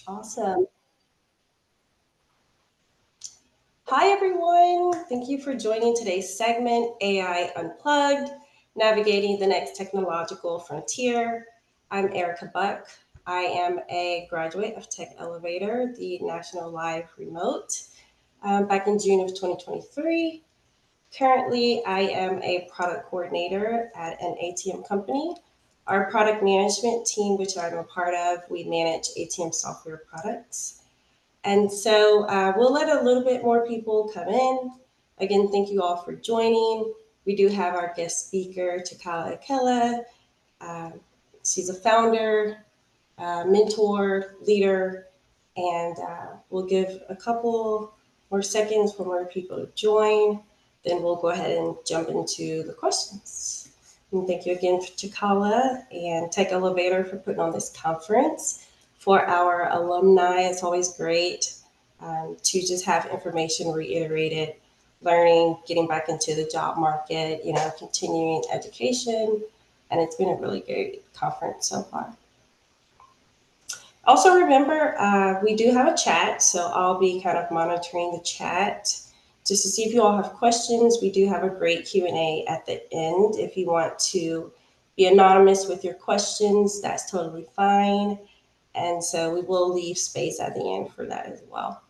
Awesome. Hi, everyone. Thank you for joining today's segment, AI Unplugged, Navigating the Next Technological Frontier. I'm Erica Buck. I am a graduate of Tech Elevator, the national live remote, back in June of 2023. Currently, I am a product coordinator at an ATM company. Our product management team, which I'm a part of, we manage ATM software products. And so we'll let a little bit more people come in. Again, thank you all for joining. We do have our guest speaker, Chitkala Akella. Um, she's a founder, mentor, leader, and we'll give a couple more seconds for more people to join. Then we'll go ahead and jump into the questions. And thank you again for Chikala and Tech Elevator for putting on this conference. For our alumni, it's always great to just have information reiterated, learning, getting back into the job market, continuing education. And it's been a really great conference so far. Also, remember, we do have a chat, so I'll be kind of monitoring the chat just to see if you all have questions. We do have a great Q&A at the end. If you want to be anonymous with your questions, that's totally fine. And so we will leave space at the end for that as well.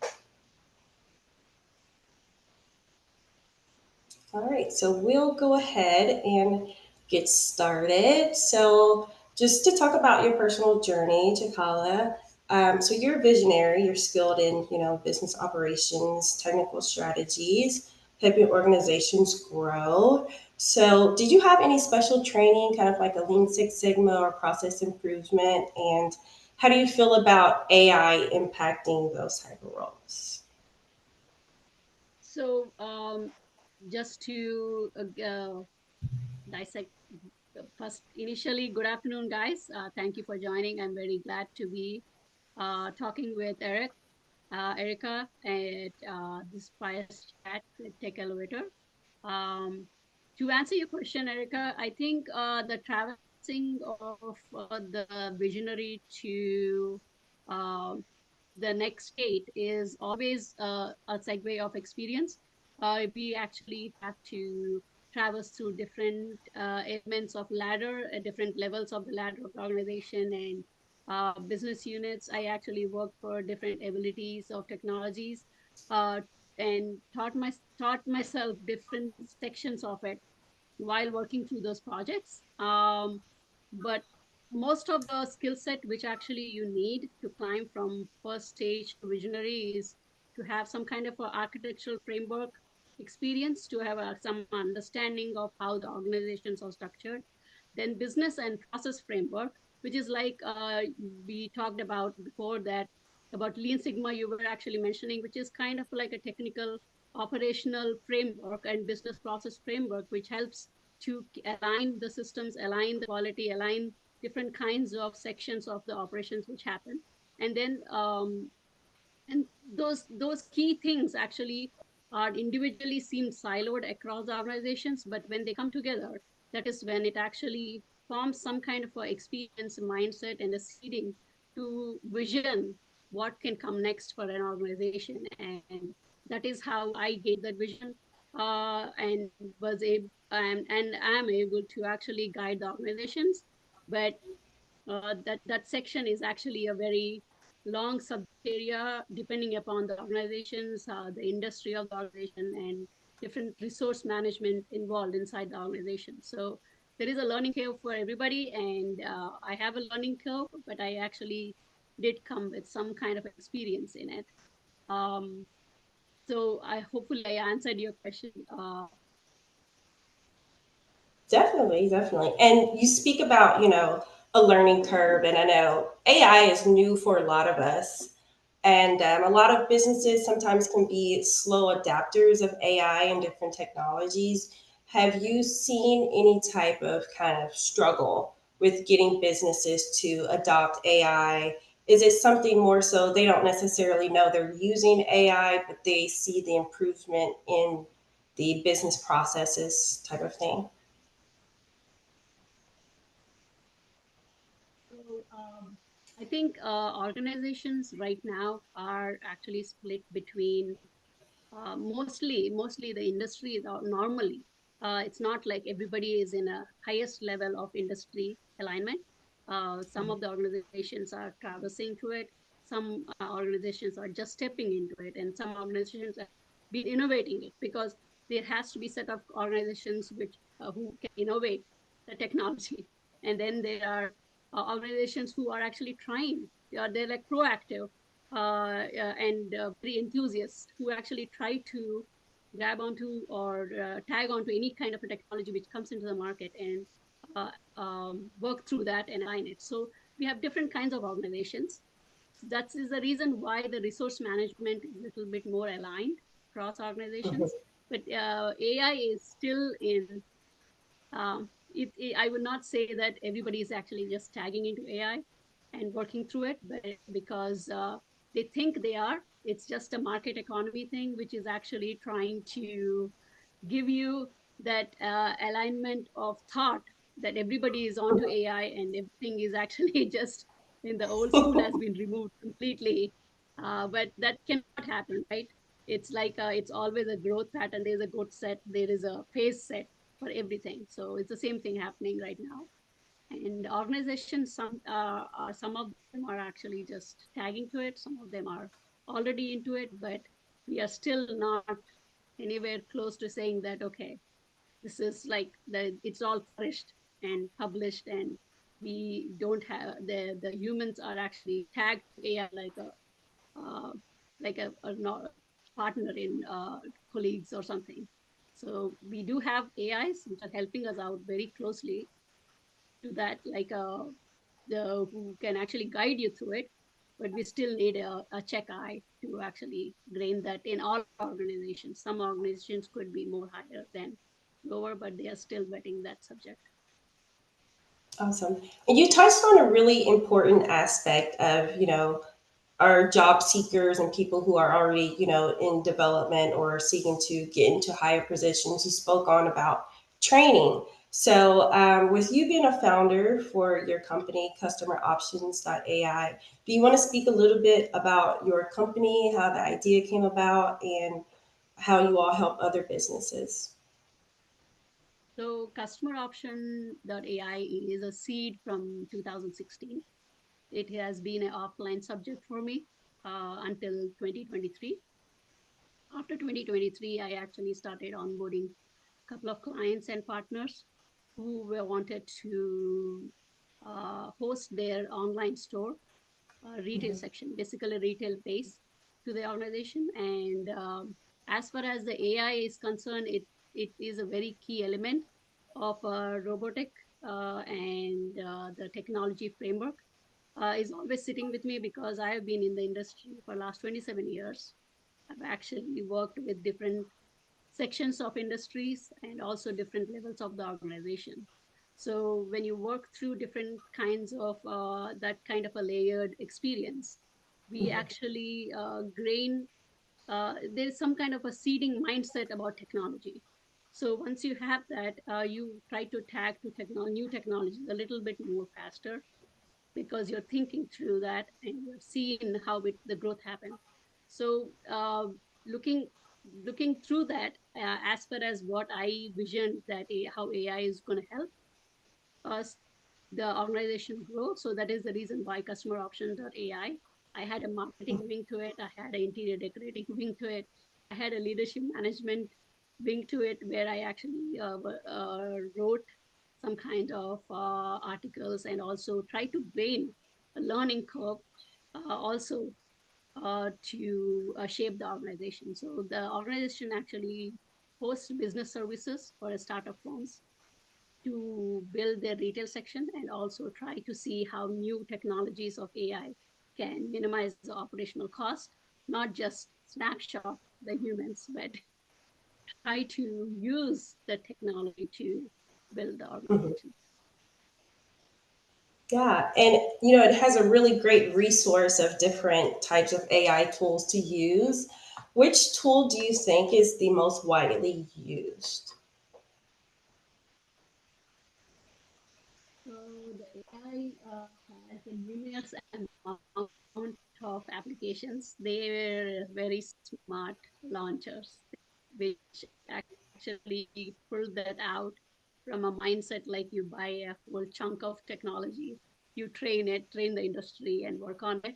All right, so we'll go ahead and get started. So just to talk about your personal journey, Chikala, so you're a visionary, you're skilled in, business operations, technical strategies, helping organizations grow. So did you have any special training, kind of like a Lean Six Sigma or process improvement? And how do you feel about AI impacting those type of roles? So, just to dissect first, initially, good afternoon, guys. Thank you for joining. I'm very glad to be talking with Erica, at this Fireside chat with Tech Elevator. Um, to answer your question, Erica, I think the traversing of the visionary to uh, the next state is always a segue of experience. We actually have to traverse through different elements of ladder, different levels of the ladder of the organization and business units. I actually work for different abilities of technologies uh, and taught myself different sections of it while working through those projects. But most of the skill set which actually you need to climb from first stage to visionary is to have some kind of a architectural framework experience, to have some understanding of how the organizations are structured, then business and process framework, which is like we talked about before, that about Lean Sigma you were actually mentioning, which is kind of like a technical operational framework and business process framework, which helps to align the systems, align the quality, align different kinds of sections of the operations which happen. And then and those key things actually are individually seem siloed across the organizations, but when they come together, that is when it actually forms some kind of a experience, mindset, and a seeding to vision what can come next for an organization. And that is how I gave that vision, and was able and am able to actually guide the organizations. But that section is actually a very long subject area, depending upon the organizations, the industry of the organization, and different resource management involved inside the organization. So there is a learning curve for everybody, and I have a learning curve, but I actually did come with some kind of experience in it. Um, so I hopefully I answered your question. Definitely, definitely. And you speak about, a learning curve, and I know AI is new for a lot of us. And a lot of businesses sometimes can be slow adapters of AI and different technologies. Have you seen any type of kind of struggle with getting businesses to adopt AI? Is it something more so they don't necessarily know they're using AI, but they see the improvement in the business processes type of thing? So, I think organizations right now are actually split between mostly the industry is normally it's not like everybody is in a highest level of industry alignment. Some of the organizations are traversing to it, some organizations are just stepping into it, and some organizations have been innovating it, because there has to be set of organizations which who can innovate the technology. And then there are organizations who are actually trying, they're like proactive and very enthusiasts who actually try to grab onto or tag onto any kind of a technology which comes into the market, and work through that and align it. So we have different kinds of organizations. That is the reason why the resource management is a little bit more aligned across organizations. But AI is still in I would not say that everybody is actually just tagging into AI and working through it, but because they think they are. It's just a market economy thing, which is actually trying to give you that alignment of thought that everybody is onto AI and everything is actually just in the old school has been removed completely. But that cannot happen, right? It's like it's always a growth pattern. There's a growth set, there is a phase set for everything. So it's the same thing happening right now. And organizations, some of them are actually just tagging to it. Some of them are already into it, but we are still not anywhere close to saying that okay, this is like it's all polished and published, and we don't have the humans are actually tagged to AI uh, like a partner in colleagues or something. So we do have AIs which are helping us out very closely to that, like the who can actually guide you through it. But we still need a check eye to actually grain that in all organizations. Some organizations could be more higher than lower, but they are still vetting that subject. Awesome. And you touched on a really important aspect of, our job seekers and people who are already, in development or seeking to get into higher positions. You spoke on about training. So, with you being a founder for your company, Customer AI, do you want to speak a little bit about your company, how the idea came about, and how you all help other businesses? So customeroption.ai is a seed from 2016. It has been an offline subject for me until 2023. After 2023, I actually started onboarding a couple of clients and partners who were wanted to host their online store, retail Mhm. section, basically retail base to the organization. And as far as the AI is concerned, it is a very key element of robotic and the technology framework is always sitting with me, because I have been in the industry for the last 27 years. I've actually worked with different sections of industries and also different levels of the organization. So when you work through different kinds of that kind of a layered experience, we actually grain, there's some kind of a seeding mindset about technology. So once you have that, you try to tag to new technologies a little bit more faster, because you're thinking through that and you're seeing how the growth happened. So looking looking through that, as far as what I visioned that how AI is going to help us, the organization grow. So that is the reason why customeroption.ai. I had a marketing wing to it. I had an interior decorating wing to it. I had a leadership management wing to it, where I actually wrote some kind of articles and also try to brain a learning curve also to shape the organization. So the organization actually hosts business services for startup firms to build their retail section, and also try to see how new technologies of AI can minimize the operational cost, not just snapshot the humans, but try to use the technology to build the Mhm. organization. Yeah, and it has a really great resource of different types of AI tools to use. Which tool do you think is the most widely used? So the AI convenience and amount of applications, they were very smart launchers, which actually pulled that out from a mindset like you buy a whole chunk of technology, you train the industry and work on it,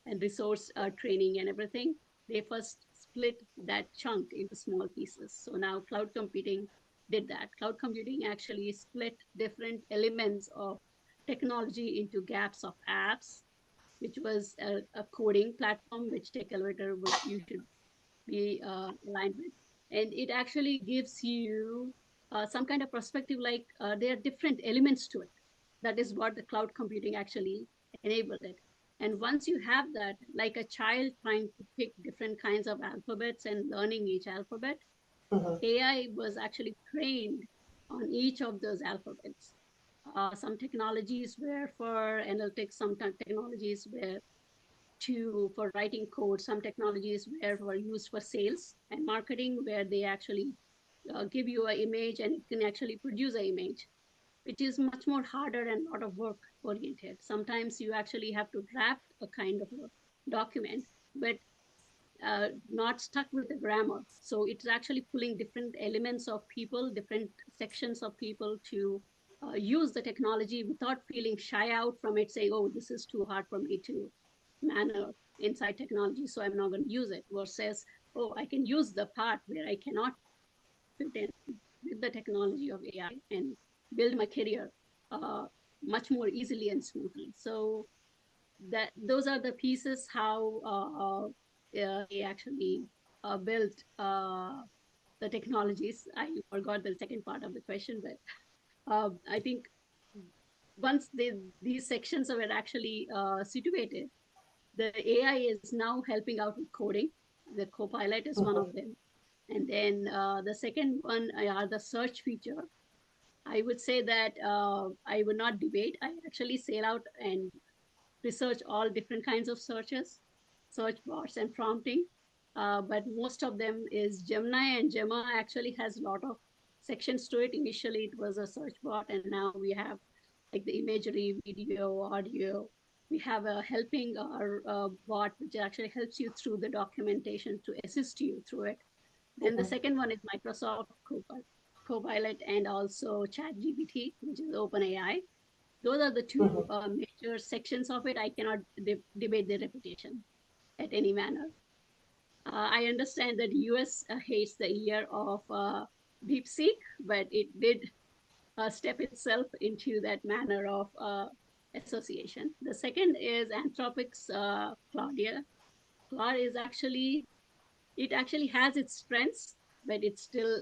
and resource training and everything. They first split that chunk into small pieces. So now cloud computing did that. Cloud computing actually split different elements of technology into gaps of apps, which was a coding platform, which Tech Elevator would you should be aligned with. And it actually gives you some kind of perspective like there are different elements to it. That is what the cloud computing actually enabled it. And once you have that, like a child trying to pick different kinds of alphabets and learning each alphabet, Hmm. AI was actually trained on each of those alphabets. Some technologies were for analytics, some technologies were for writing code. Some technologies were used for sales and marketing, where they actually give you an image and it can actually produce an image, which is much more harder and a lot of work oriented. Sometimes you actually have to draft a kind of a document, but not stuck with the grammar. So it's actually pulling different elements of people, different sections of people to use the technology without feeling shy out from it, saying, oh, this is too hard for me to manner inside technology, so I'm not going to use it. Versus, oh, I can use the part where I cannot fit in with the technology of AI and build my career uh, much more easily and smoothly. So that those are the pieces how they actually built the technologies. I forgot the second part of the question, but I think once these sections were actually situated, the AI is now helping out with coding. The Copilot is one Hmm. of them. And then the second one are the search feature. I would say that I would not debate. I actually sail out and research all different kinds of searches, search bars and prompting. But most of them is Gemini, and Gemma actually has a lot of sections to it. Initially, it was a search bot, and now we have like the imagery, video, audio. We have a helping our bot, which actually helps you through the documentation to assist you through it. Then the Hmm. second one is Microsoft Copilot and also ChatGPT, which is OpenAI. Those are the two Hmm. major sections of it. I cannot debate the reputation at any manner. I understand that US hates the year of DeepSeek, but it did step itself into that manner of association. The second is Anthropic's Claudia. Claude is actually, it actually has its strengths, but it's still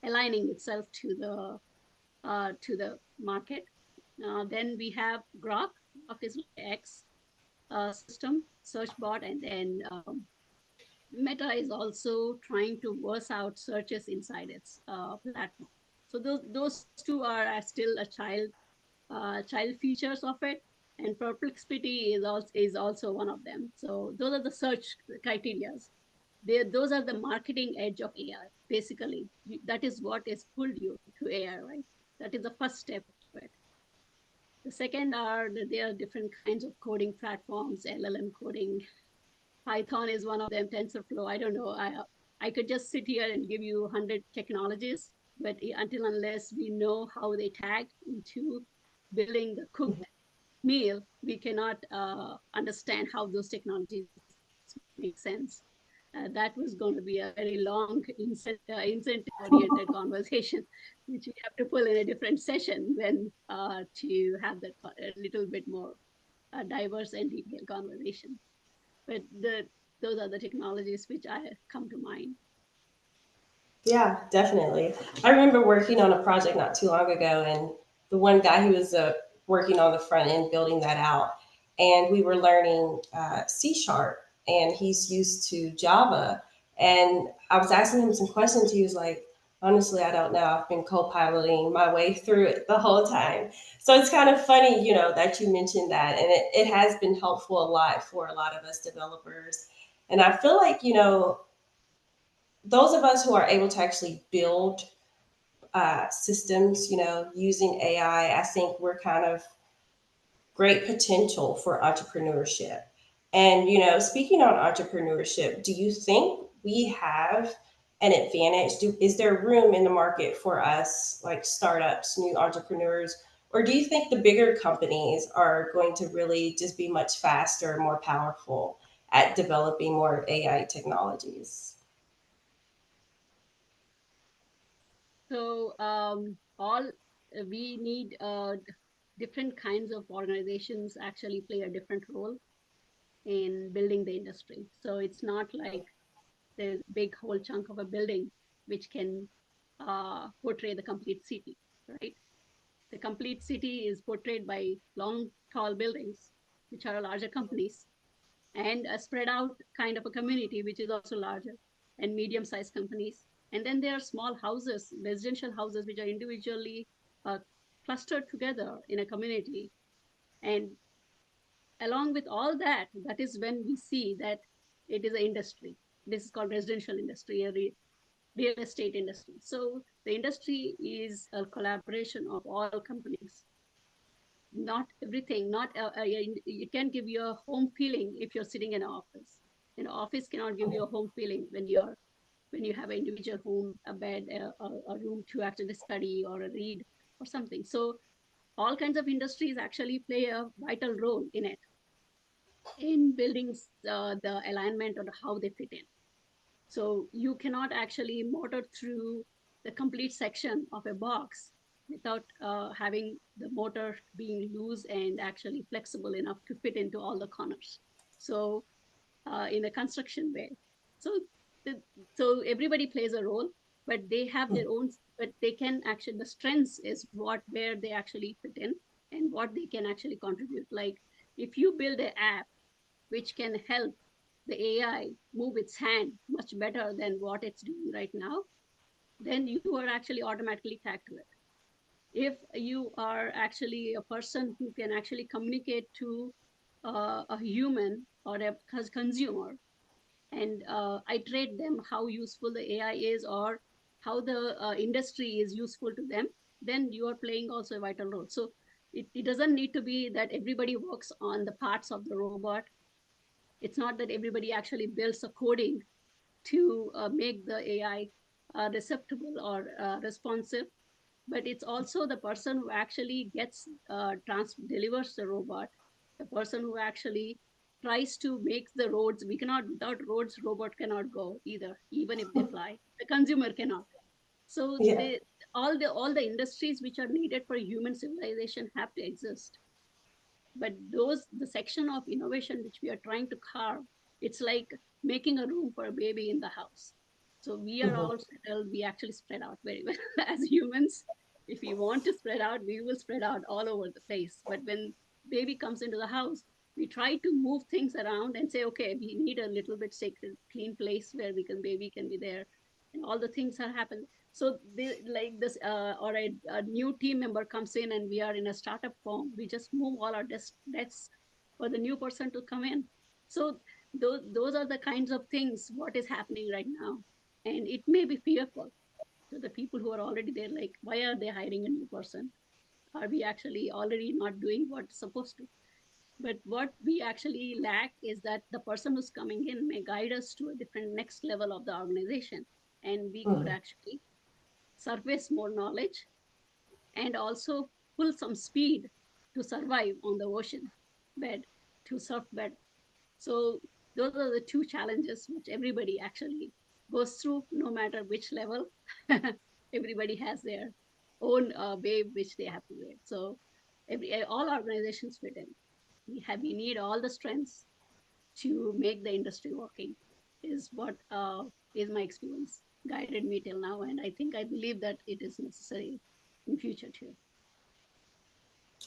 aligning itself to the market. Then we have Grok. Grok is like X system, search bot, and then Meta is also trying to verse out searches inside its platform. So those two are still a child features of it, and perplexity is also one of them. So those are the search criterias. Those are the marketing edge of AI. Basically, that is what has pulled you to AI, right? That is the first step to it. The second are that there are different kinds of coding platforms, LLM coding. Python is one of them, TensorFlow. I don't know. I could just sit here and give you 100 technologies, but until unless we know how they tag into building the cooked meal, we cannot understand how those technologies make sense. That was going to be a very long incentive oriented conversation, which we have to pull in a different session when to have that a little bit more diverse and detailed conversation. But those are the technologies which I come to mind. Yeah, definitely. I remember working on a project not too long ago, and the one guy who was working on the front end building that out, and we were learning C sharp, and he's used to Java. And I was asking him some questions. He was like, honestly, I don't know. I've been co piloting my way through it the whole time. So it's kind of funny, that you mentioned that. And it has been helpful a lot for a lot of us developers. And I feel like, those of us who are able to actually build systems, using AI, I think we're kind of great potential for entrepreneurship. And, speaking on entrepreneurship, do you think we have an advantage? Is there room in the market for us, like startups, new entrepreneurs? Or do you think the bigger companies are going to really just be much faster, more powerful at developing more AI technologies? So all we need different kinds of organizations actually play a different role in building the industry. So it's not like there's a big whole chunk of a building which can portray the complete city, right? The complete city is portrayed by long, tall buildings, which are larger companies, and a spread out kind of a community, which is also larger, and medium sized companies. And then there are small houses, residential houses, which are individually uh, clustered together in a community. And along with all that, that is when we see that it is an industry. This is called residential industry, a real estate industry. So the industry is a collaboration of all companies. Not everything, not it can give you a home feeling if you're sitting in an office. An office cannot give you a home feeling when you have an individual home, a bed, a room to actually study or read or something. So all kinds of industries actually play a vital role in building the alignment or how they fit in. So you cannot actually motor through the complete section of a box without having the motor being loose and actually flexible enough to fit into all the corners. So in a construction way. So the, so everybody plays a role, but they have their own. But they can actually, the strengths is what where they actually fit in and what they can actually contribute. Like if you build an app which can help the AI move its hand much better than what it's doing right now, then you are actually automatically tagged to it. If you are actually a person who can actually communicate to a human or a consumer and iterate them how useful the AI is or how the industry is useful to them, then you are playing also a vital role. So it doesn't need to be that everybody works on the parts of the robot. It's not that everybody actually builds a coding to make the AI receptible or responsive, but it's also the person who actually gets delivers the robot, the person who actually tries to make the roads. We cannot, without roads, robot cannot go either, even if they fly. The consumer cannot. So Yeah. they all the industries which are needed for human civilization have to exist, but those the section of innovation which we are trying to carve, it's like making a room for a baby in the house. So we are Mhm. all settled, we actually spread out very well as humans. If we want to spread out, we will spread out all over the place, but when baby comes into the house, we try to move things around and say, okay, we need a little bit sacred clean place where we can baby can be there, and all the things are happening. So they like this or a new team member comes in and we are in a startup form, we just move all our desks for the new person to come in. So those are the kinds of things what is happening right now, and it may be fearful to the people who are already there, like why are they hiring a new person? Are we actually already not doing what's supposed to? But what we actually lack is that the person who's coming in may guide us to a different next level of the organization, and we could Mhm. actually surface more knowledge and also pull some speed to survive on the ocean bed, to surf bed. So those are the two challenges which everybody actually goes through, no matter which level. Everybody has their own wave which they have to wait. So all organizations fit in. We need all the strengths to make the industry working. Is what is my experience guided me till now, and I believe that it is necessary in future too.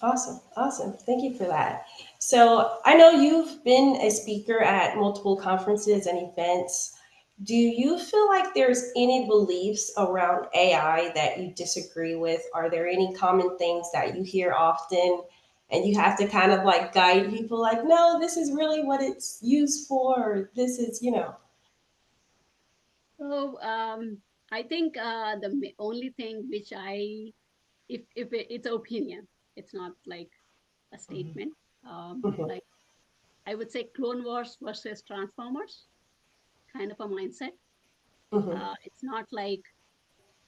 Awesome. Awesome. Thank you for that. So I know you've been a speaker at multiple conferences and events. Do you feel like there's any beliefs around AI that you disagree with? Are there any common things that you hear often and you have to kind of like guide people like, no, this is really what it's used for, or this is. So I think the only thing which I, if it's an opinion, it's not like a Mhm. statement. Mhm. Like I would say Clone Wars versus Transformers kind of a mindset. Mhm. It's not like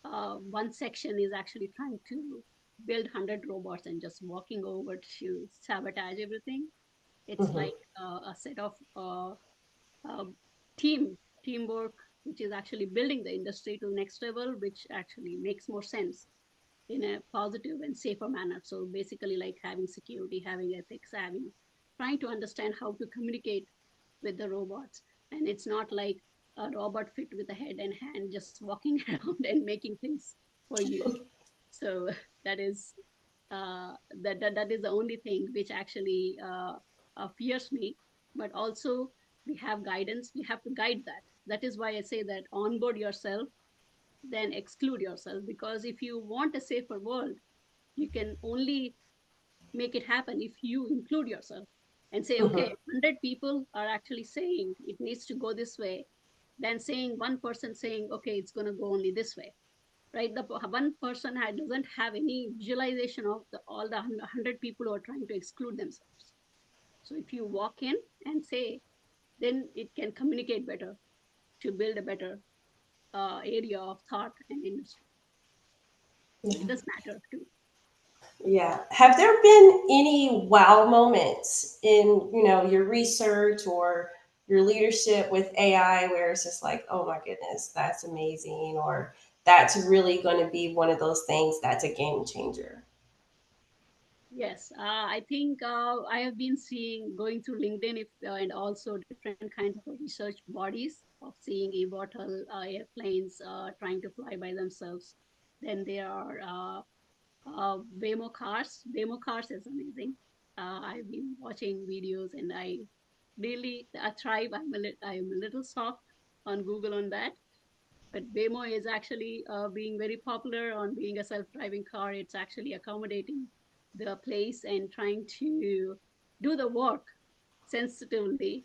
one section is actually trying to build 100 robots and just walking over to sabotage everything. It's Mhm. like a set of uh, team teamwork, which is actually building the industry to the next level, which actually makes more sense in a positive and safer manner. So basically, like having security, having ethics, having trying to understand how to communicate with the robots. And it's not like a robot fit with a head and hand just walking around and making things for you. So that is that is the only thing which actually fears me. But also we have guidance. We have to guide that. That is why I say that onboard yourself, then exclude yourself. Because if you want a safer world, you can only make it happen if you include yourself and say, okay, Mhm. 100 people are actually saying it needs to go this way, than saying one person saying, okay, it's going to go only this way, right? The one person doesn't have any visualization of all the 100 people who are trying to exclude themselves. So if you walk in and say, then it can communicate better to build a better area of thought and industry. So it Yeah. does matter too. Yeah. Have there been any wow moments in, your research or your leadership with AI where it's just like, oh my goodness, that's amazing, or that's really going to be one of those things that's a game changer? Yes, I think I have been seeing going through LinkedIn and also different kinds of research bodies of seeing eVTOL airplanes trying to fly by themselves. Then there are Waymo cars. Waymo cars is amazing. I've been watching videos and I really thrive. I'm a little soft on Google on that, but Waymo is actually being very popular on being a self-driving car. It's actually accommodating the place and trying to do the work sensitively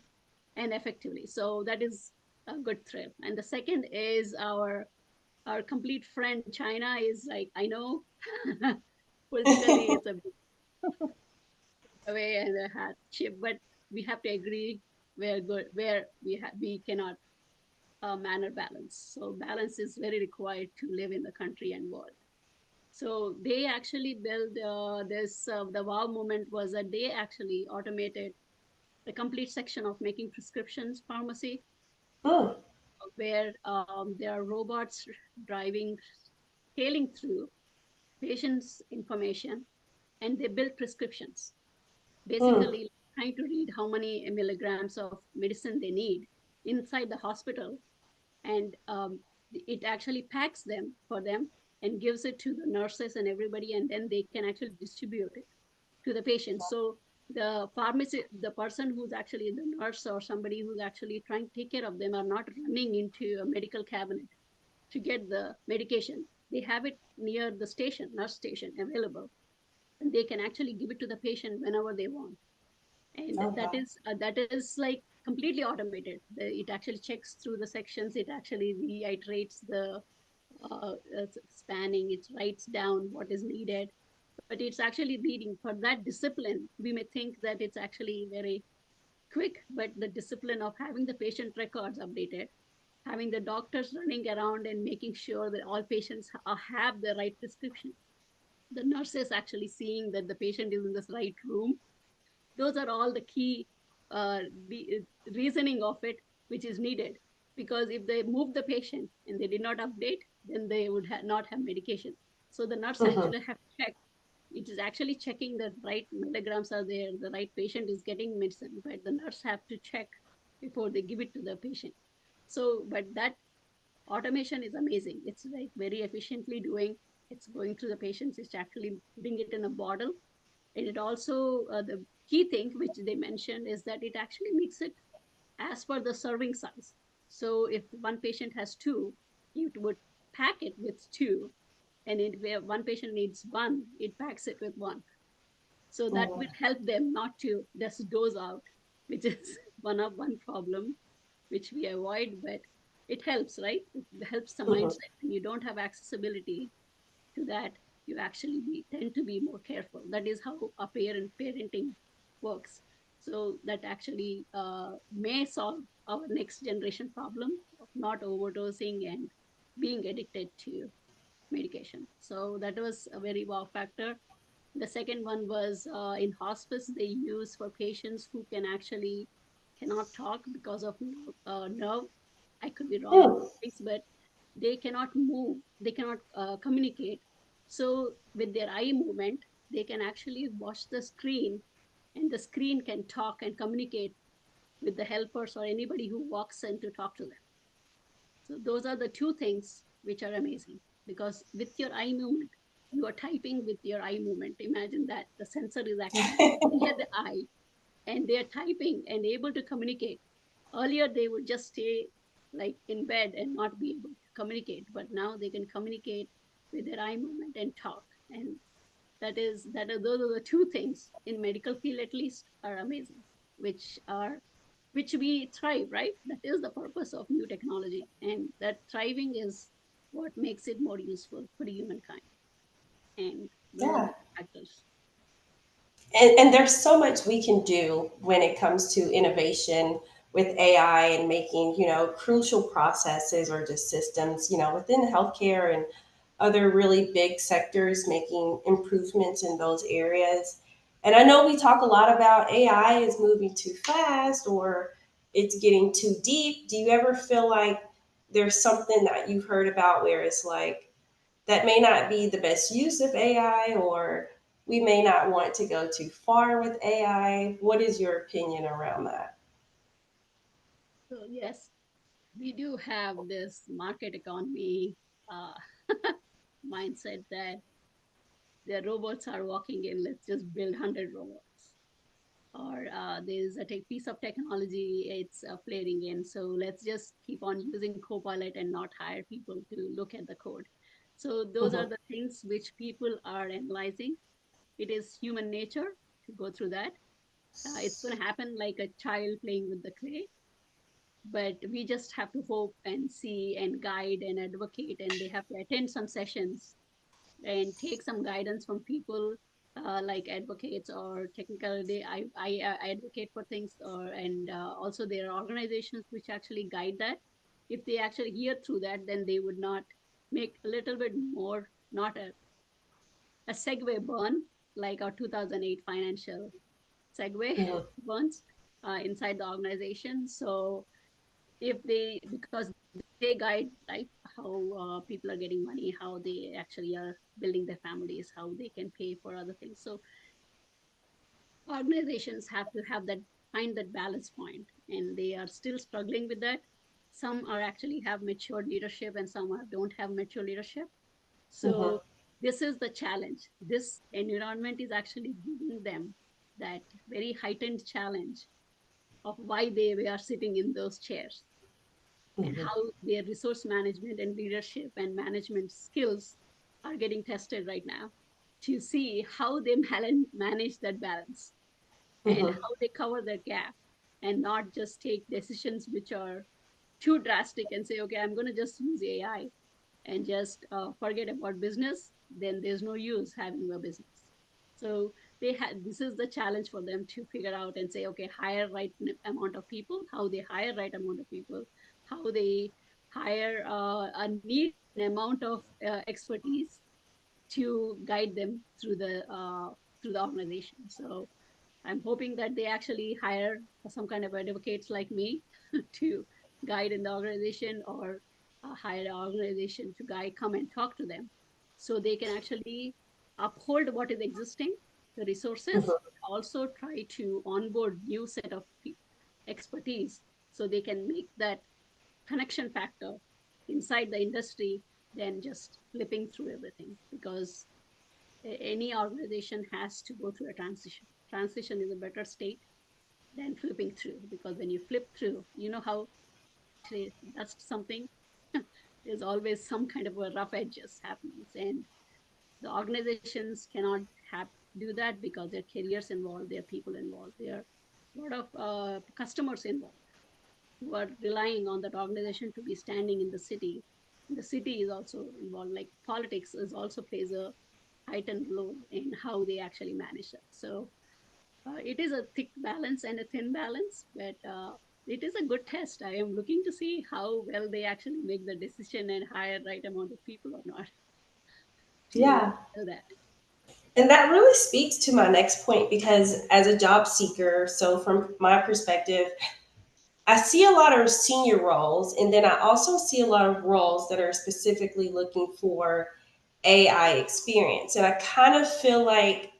and effectively. So that is a good thrill. And the second is our complete friend China is like, I know politically it's a bit away and a hardship, but we have to agree where we cannot manner balance. So balance is very required to live in the country and world. So they actually built this. The wow moment was that they actually automated the complete section of making prescriptions pharmacy, Mm. where there are robots driving, scaling through patients' information, and they build prescriptions. Mm. Basically, trying to read how many milligrams of medicine they need inside the hospital, and it actually packs them for them and gives it to the nurses and everybody, and then they can actually distribute it to the patient. So the pharmacy, the person who's actually the nurse or somebody who's actually trying to take care of them, are not running into a medical cabinet to get the medication. They have it near the station, nurse station, available, and they can actually give it to the patient whenever they want. And Oh, wow. that is like completely automated. It actually checks through the sections. It actually reiterates the spanning. It writes down what is needed, but it's actually reading. For that discipline, we may think that it's actually very quick, but the discipline of having the patient records updated, having the doctors running around and making sure that all patients have the right prescription, the nurses actually seeing that the patient is in this right room. Those are all the key uh, reasoning of it, which is needed. Because if they move the patient and they did not update, then they would not have medication. So the nurse Mhm. actually have to check. It is actually checking the right milligrams are there, the right patient is getting medicine, but the nurse have to check before they give it to the patient. So, but that automation is amazing. It's like very efficiently doing. It's going through the patients. It's actually putting it in a bottle, and it also the key thing which they mentioned is that it actually makes it as per the serving size. So if one patient has two, it would pack it with two, and where one patient needs one, it packs it with one. So that Oh, will help them not to just dose out, which is one problem which we avoid, but it helps, right? It helps the wow. mindset. When you don't have accessibility to that, you actually tend to be more careful. That is how a parenting works. So that actually may solve our next generation problem of not overdosing and being addicted to medication. So that was a very wow factor. The second one was in hospice, they use for patients who can actually cannot talk because of nerve. I could be wrong on Hmm. things, but they cannot move, they cannot communicate. So with their eye movement, they can actually watch the screen, and the screen can talk and communicate with the helpers or anybody who walks in to talk to them. So those are the two things which are amazing, because with your eye movement, you are typing with your eye movement. Imagine that the sensor is actually near the eye, and they are typing and able to communicate. Earlier, they would just stay like in bed and not be able to communicate, but now they can communicate with their eye movement and talk. And those are the two things in medical field at least are amazing, which are which we thrive, right? That is the purpose of new technology, and that thriving is what makes it more useful for humankind. And those are Yeah. the factors. And there's so much we can do when it comes to innovation with AI and making, crucial processes or just systems, within healthcare and other really big sectors, making improvements in those areas. And I know we talk a lot about AI is moving too fast or it's getting too deep. Do you ever feel like there's something that you've heard about where it's like, that may not be the best use of AI, or we may not want to go too far with AI? What is your opinion around that? So yes, we do have this market economy uh, mindset that the robots are walking in. Let's just build 100 robots. Or there's a piece of technology, it's flaring in, so let's just keep on using Copilot and not hire people to look at the code. So those are Mhm. the things which people are analyzing. It is human nature to go through that. It's going to happen like a child playing with the clay, but we just have to hope and see and guide and advocate, and they have to attend some sessions and take some guidance from people like advocates or technical. I advocate for things, or and also there are organizations which actually guide that. If they actually hear through that, then they would not make a little bit more, not a segue burn like our 2008 financial segue Mhm. burns inside the organization. So if they, because they guide like how people are getting money, how they actually are building their families, how they can pay for other things. So organizations have to have that, find that balance point, and they are still struggling with that. Some are actually have mature leadership, and some are, don't have mature leadership. Mhm. So this is the challenge. This environment is actually giving them that very heightened challenge of why they are sitting in those chairs, and Mhm. how their resource management and leadership and management skills are getting tested right now, to see how they manage that balance and Mhm. how they cover that gap, and not just take decisions which are too drastic and say, okay, I'm going to just use AI and just forget about business. Then there's no use having a business. So they had, this is the challenge for them to figure out and say, okay, hire right amount of people, how they hire right amount of people, how they hire a need amount of expertise to guide them through the organization. So I'm hoping that they actually hire some kind of advocates like me to guide in the organization, or hire an organization to guide, come and talk to them, so they can actually uphold what is existing, the resources, Mhm. also try to onboard new set of expertise, so they can make that connection factor inside the industry than just flipping through everything, because any organization has to go through a transition. Transition is a better state than flipping through, because when you flip through, you know how that's something. There's always some kind of a rough edges happens, and the organizations cannot have do that, because there are careers involved, there are people involved, there are a lot of customers involved who are relying on that organization to be standing in the city. The city is also involved, like politics is also plays a heightened role in how they actually manage that. So It is a thick balance and a thin balance, but it is a good test. I am looking to see how well they actually make the decision and hire right amount of people or not to Yeah. do that. And that really speaks to my next point because as a job seeker, so from my perspective, I see a lot of senior roles, and then I also see a lot of roles that are specifically looking for AI experience. And I kind of feel like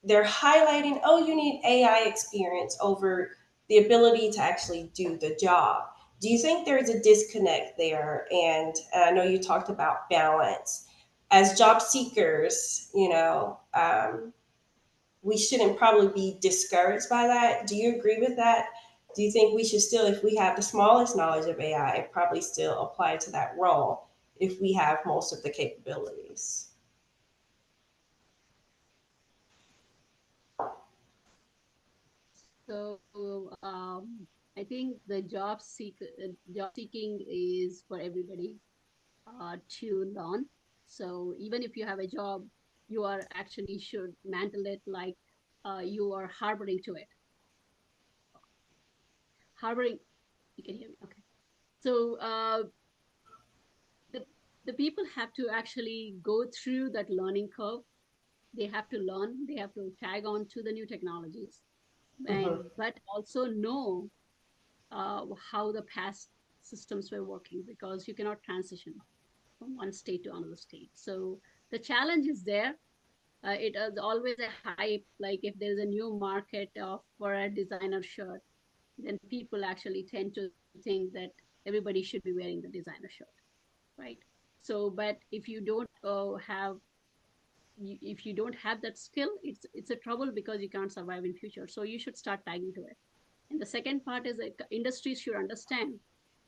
they're highlighting, oh, you need AI experience over the ability to actually do the job. Do you think there's a disconnect there? And I know you talked about balance. As job seekers, we shouldn't probably be discouraged by that. Do you agree with that? Do you think we should still, if we have the smallest knowledge of AI, probably still apply to that role if we have most of the capabilities? So I think the job seeking is for everybody to learn. So even if you have a job, you are actually should mantle it like you are harboring to it. Harboring, you can hear me, okay. So the the people have to actually go through that learning curve. They have to learn. They have to tag on to the new technologies, and Mm-hmm. but also know how the past systems were working because you cannot transition from one state to another state. So the challenge is there. It is always a hype. Like if there's a new market for a designer shirt, then people actually tend to think that everybody should be wearing the designer shirt, right? So, but if you don't have if you don't have that skill, it's a trouble because you can't survive in future. So you should start tagging to it. And the second part is that industries should understand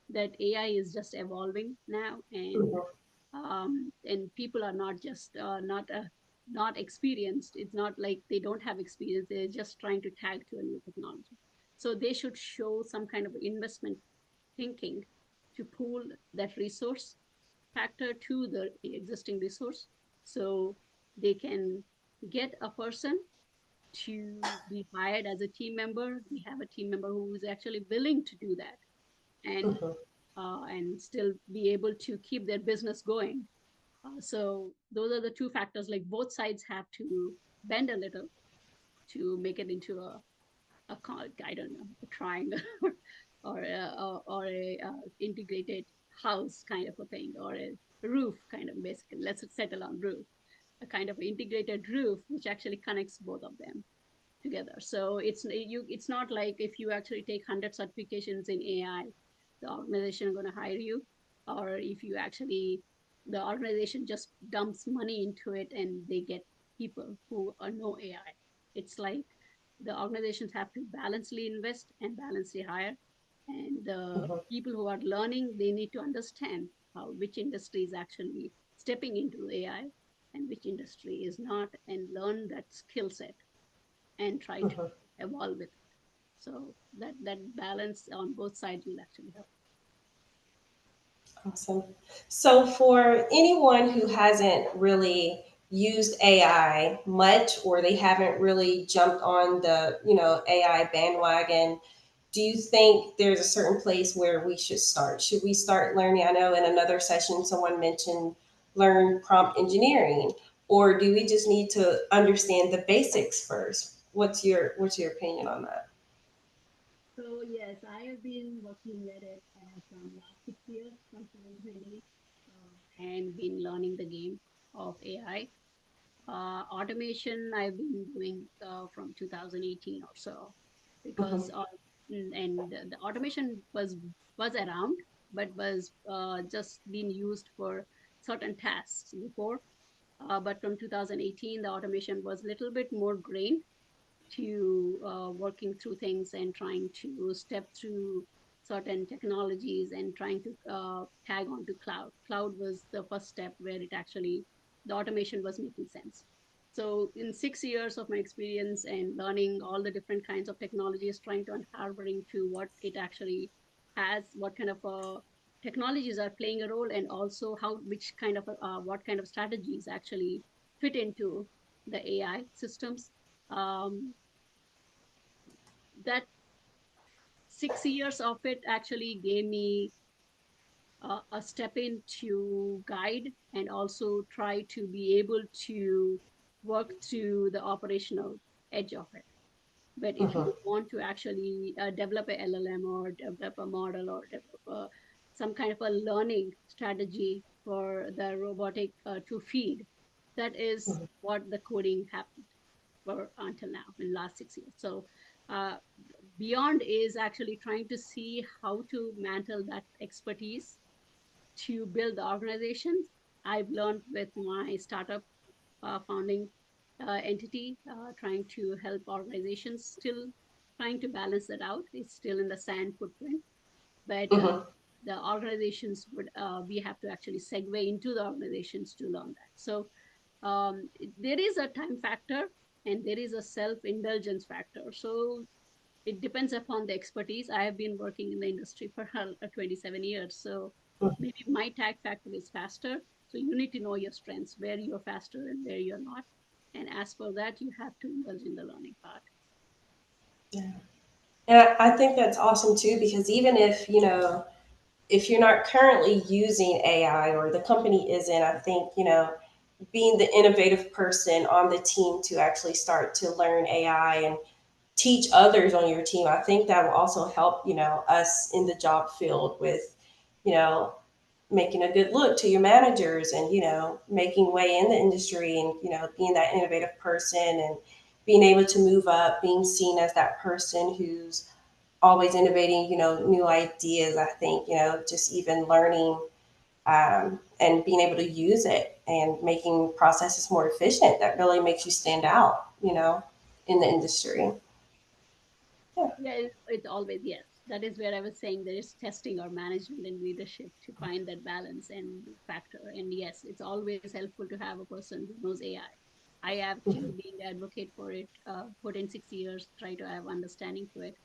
that AI is just evolving now, Mm-hmm. and people are not just not experienced. It's not like they don't have experience; they're just trying to tag to a new technology. So they should show some kind of investment thinking to pool that resource factor to the existing resource, so they can get a person to be hired as a team member. We have a team member who is actually willing to do that, and Mm-hmm. and still be able to keep their business going. So those are the two factors. Like both sides have to bend a little to make it into a I don't know, a triangle or a integrated house kind of a thing, or a roof kind of, basically. Let's settle on roof, a kind of integrated roof which actually connects both of them together. So it's not like if you actually take 100 certifications in AI, the organization is going to hire you, or if you actually the organization just dumps money into it and they get people who are no AI. It's like the organizations have to balancely invest and balancely hire, and the Mm-hmm. people who are learning, they need to understand how which industry is actually stepping into AI and which industry is not, and learn that skill set and try to Mm-hmm. evolve with it. So that balance on both sides will actually help. Awesome. So, for anyone who hasn't really used AI much, or they haven't really jumped on the AI bandwagon, do you think there's a certain place where we should start? Should we start learning? I know in another session someone mentioned learn prompt engineering, or do we just need to understand the basics first? What's your opinion on that? So yes, I have been working with it from last 6 years, from 2020, and been learning the game of AI. Automation I've been doing from 2018 or so, because Mm-hmm. and the automation was around, but was just being used for certain tasks before. But from 2018, the automation was a little bit more grained to working through things and trying to step through certain technologies and trying to tag on to cloud. Cloud was the first step where it actually, the automation was making sense. So in 6 years of my experience and learning all the different kinds of technologies, trying to unharboring to what it actually has, what kind of technologies are playing a role, and also how, which kind of, what kind of strategies actually fit into the AI systems. Um, that 6 years of it actually gave me a step in to guide and also try to be able to work through the operational edge of it. But if Mm-hmm. you want to actually develop a LLM or develop a model or develop some kind of a learning strategy for the robotic to feed, that is Mm-hmm. what the coding happened for until now in last 6 years. So uh, beyond is actually trying to see how to mantle that expertise to build the organizations. I've learned with my startup founding entity, trying to help organizations, still trying to balance that out. It's still in the sand footprint, but Mm-hmm. the organizations would, we have to actually segue into the organizations to learn that. So there is a time factor and there is a self indulgence factor. So it depends upon the expertise. I have been working in the industry for 27 years. So maybe my tag factor is faster. So you need to know your strengths, where you're faster and where you're not. And as for that, you have to indulge in the learning part. Yeah. And I think that's awesome too, because even if, if you're not currently using AI or the company isn't, I think, being the innovative person on the team to actually start to learn AI and teach others on your team, I think that will also help, us in the job field with, you know, making a good look to your managers and, making way in the industry and, being that innovative person and being able to move up, being seen as that person who's always innovating, new ideas. I think, just even learning and being able to use it and making processes more efficient, that really makes you stand out, in the industry. Yeah. Yeah, it's always, yes. That is where I was saying there is testing or management and leadership to find that balance and factor. And yes, it's always helpful to have a person who knows AI. I actually Mhm. being advocate for it, put in 6 years, try to have understanding to it,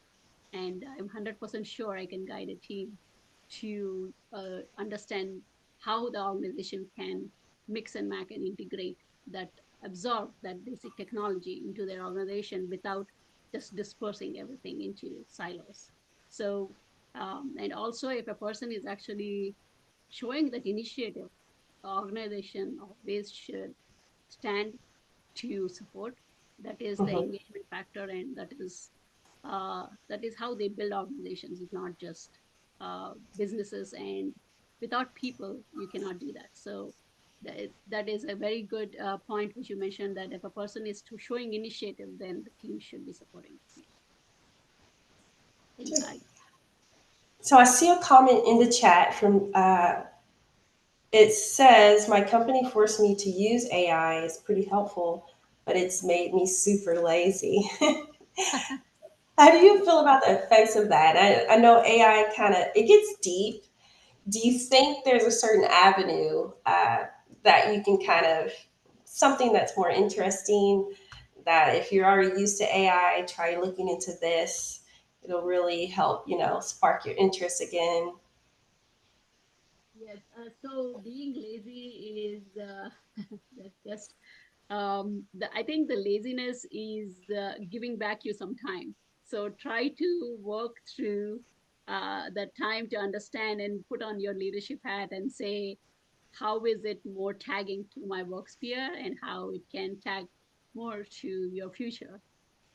and I'm 100% sure I can guide a team to understand how the organization can mix and match and integrate that, absorb that basic technology into their organization without just dispersing everything into silos. So and also if a person is actually showing that initiative, the organization always should stand to support. That is the Mhm. engagement factor, and that is how they build organizations. It's not just businesses, and without people, you cannot do that. So that is a very good point which you mentioned, that if a person is to showing initiative, then the team should be supporting the team. So I see a comment in the chat from it says my company forced me to use AI. It's pretty helpful, but it's made me super lazy. How do you feel about the effects of that? I know AI kind of it gets deep. Do you think there's a certain avenue that you can kind of something that's more interesting, that if you're already used to AI, try looking into this. It'll really help, spark your interest again. Yes. So being lazy is that's just I think the laziness is giving back you some time. So try to work through the time to understand and put on your leadership hat and say, how is it more tagging to my work sphere and how it can tag more to your future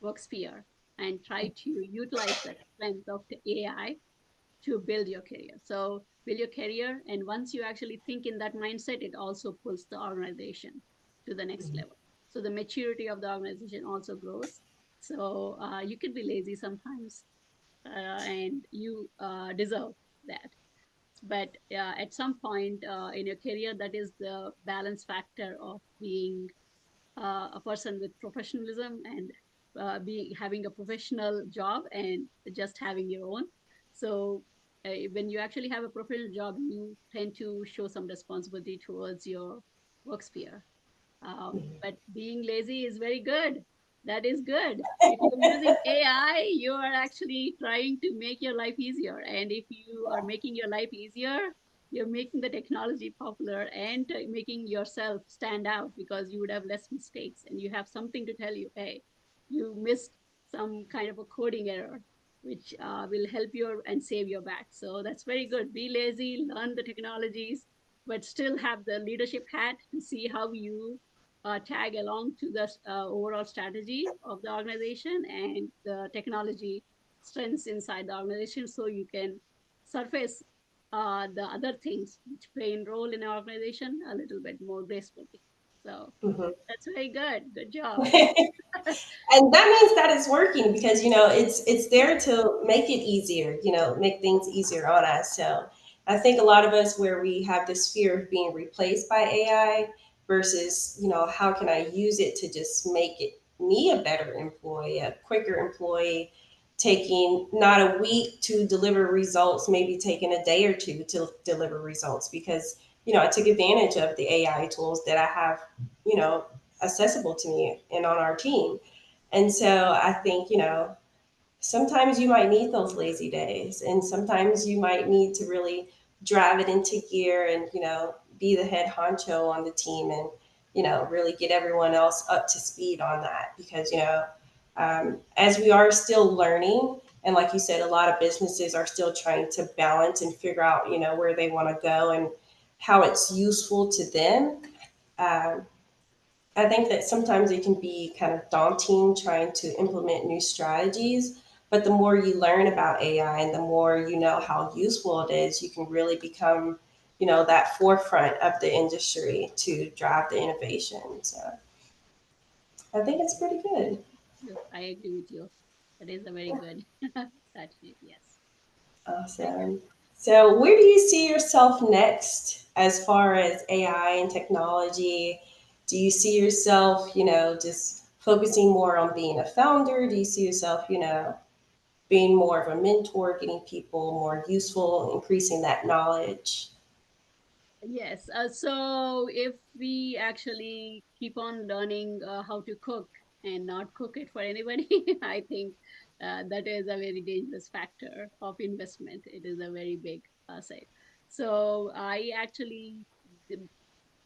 work sphere, and try to utilize that strength of the AI to build your career. So build your career, and once you actually think in that mindset, it also pulls the organization to the next level. So the maturity of the organization also grows. So you could be lazy sometimes, and you deserve that. But at some point in your career, that is the balance factor of being a person with professionalism and being having a professional job and just having your own. So when you actually have a professional job, you tend to show some responsibility towards your work sphere. But being lazy is very good. That is good. If you're using AI, you are actually trying to make your life easier. And if you are making your life easier, you're making the technology popular and making yourself stand out because you would have less mistakes and you have something to tell you, hey, you missed some kind of a coding error, which will help you and save your back. So that's very good. Be lazy, learn the technologies, but still have the leadership hat to see how you tag along to the overall strategy of the organization and the technology strengths inside the organization, so you can surface the other things which play a role in an organization a little bit more gracefully. So Mhm. that's very good. Good job. And that means that it's working because it's there to make it easier, make things easier on us. So I think a lot of us where we have this fear of being replaced by AI versus how can I use it to just make it me a better employee, a quicker employee, taking not a week to deliver results, maybe taking a day or two to deliver results because I took advantage of the AI tools that I have, you know accessible to me and on our team. And so I think, sometimes you might need those lazy days, and sometimes you might need to really drive it into gear and, be the head honcho on the team and, really get everyone else up to speed on that because, as we are still learning, and like you said, a lot of businesses are still trying to balance and figure out, where they want to go and how it's useful to them. Um, I think that sometimes it can be kind of daunting trying to implement new strategies. But the more you learn about AI and the more you know how useful it is, you can really become, that forefront of the industry to drive the innovation. So I think it's pretty good. Yes, I agree with you. That is a very good strategy. Yes. Very good. Awesome. So, where do you see yourself next as far as AI and technology? Do you see yourself, just focusing more on being a founder? Do you see yourself, being more of a mentor, getting people more useful, increasing that knowledge? Yes. So if we actually keep on learning how to cook and not cook it for anybody, I think that is a very dangerous factor of investment. It is a very big side. So I actually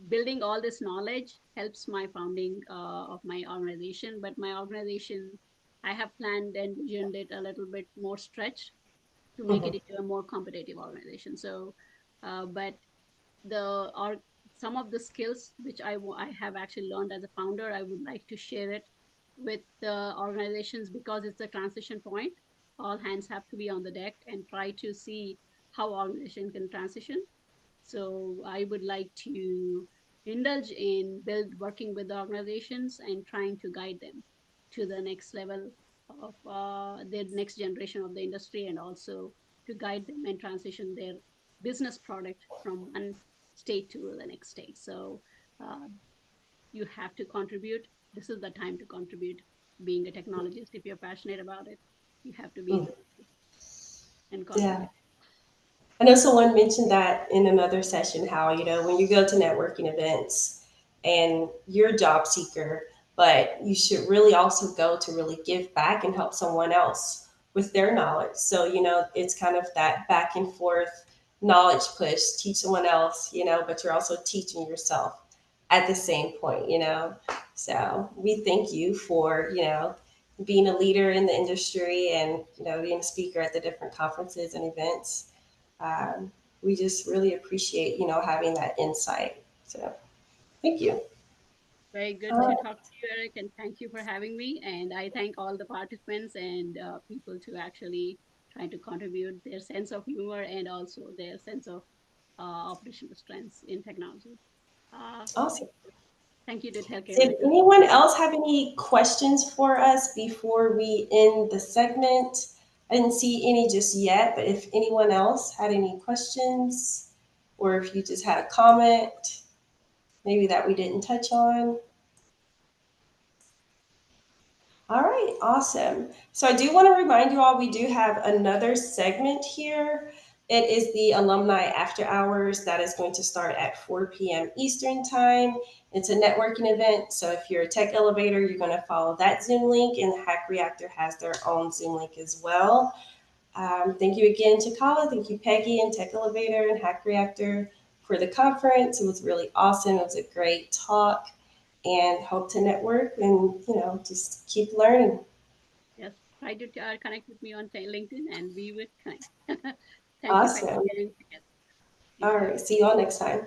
building all this knowledge helps my founding of my organization. But my organization, I have planned and visioned it a little bit more stretched to make it Mhm. into a more competitive organization. So, but the or some of the skills which I have actually learned as a founder, I would like to share it with the organizations because it's a transition point. All hands have to be on the deck and try to see how organization can transition. So I would like to indulge in build working with the organizations and trying to guide them to the next level of their next generation of the industry, and also to guide them and transition their business product from one state to the next state. So uh, you have to contribute. This is the time to contribute. Being a technologist, if you're passionate about it, you have to be in Mhm. the and Yeah. contribute. I know someone mentioned that in another session how, when you go to networking events and you're a job seeker, but you should really also go to really give back and help someone else with their knowledge. So, it's kind of that back and forth knowledge push, teach someone else, but you're also teaching yourself at the same point, So we thank you for, being a leader in the industry and, being a speaker at the different conferences and events. We just really appreciate, having that insight. So thank you. Very good to Uh, talk to you, Eric, and thank you for having me. And I thank all the participants and people to actually try to contribute their sense of humor and also their sense of operational strengths in technology. awesome. Thank you to Telcare Did United. anyone else have any questions for us before we end the segment? I didn't see any just yet, but if anyone else had any questions or if you just had a comment, maybe that we didn't touch on. All right, awesome. So I do want to remind you all we do have another segment here. It is the Alumni After Hours that is going to start at 4 p.m. Eastern Time. It's a networking event. So if you're a tech elevator, you're going to follow that Zoom link, and Hack Reactor has their own Zoom link as well. Thank you again, Chitkala. Thank you, Peggy, and Tech Elevator and Hack Reactor for the conference. It was really awesome. It was a great talk and hope to network and, just keep learning. Yes. try to connect with me on LinkedIn, and we will connect. Thank you for Awesome. sharing together. Thank All you. right. See you all next time.